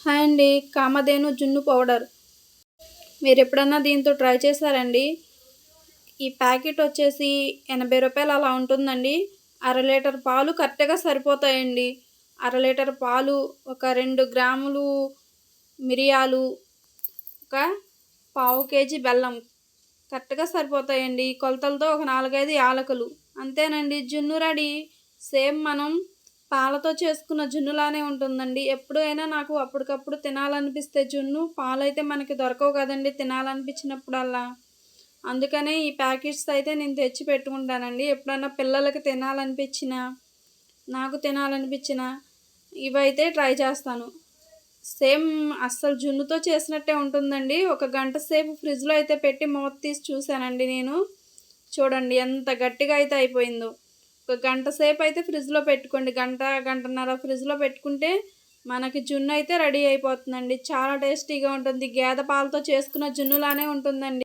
Hi అండి. కామధేను జున్ను powder. మీరు ఎప్పుడన్నా దీంతో ట్రై చేశారండి? ఈ ప్యాకెట్ వచ్చేసి రూ. 80 అలా ఉంటుందండి. అర లీటర్ పాలు కరెక్ట్‌గా సరిపోతాయండి. అర లీటర్ పాలు, ఒక 2 గ్రాములు మిరియాలు, ఒక పావు కేజీ బెల్లం కరెక్ట్‌గా సరిపోతాయండి. కొలతలతో ఒక 4, 5 యాలకులు అంతేనండి. జున్ను రెడీ. సేమ్ మనం పాలతో చేసుకున్న జున్నులానే ఉంటుందండి. ఎప్పుడైనా నాకు అప్పటికప్పుడు తినాలనిపిస్తే జున్ను, పాలైతే మనకి దొరకవు కదండీ తినాలనిపించినప్పుడల్లా. అందుకనే ఈ ప్యాకెట్స్ అయితే నేను తెచ్చి పెట్టుకుంటానండి. ఎప్పుడన్నా పిల్లలకి తినాలనిపించినా, నాకు తినాలనిపించినా ఇవైతే ట్రై చేస్తాను. సేమ్ అస్సలు జున్నుతో చేసినట్టే ఉంటుందండి. ఒక గంట సేపు ఫ్రిడ్జ్‌లో అయితే పెట్టి మూత తీసి చూశానండి నేను. చూడండి ఎంత గట్టిగా అయితే అయిపోయిందో. ఒక గంట సేపు అయితే ఫ్రిడ్జ్‌లో పెట్టుకోండి. గంట, గంటన్నర ఫ్రిడ్జ్‌లో పెట్టుకుంటే మనకి జున్ను అయితే రెడీ అయిపోతుందండి. చాలా టేస్టీగా ఉంటుంది. గేదె పాలతో చేసుకున్న జున్నులానే ఉంటుందండి.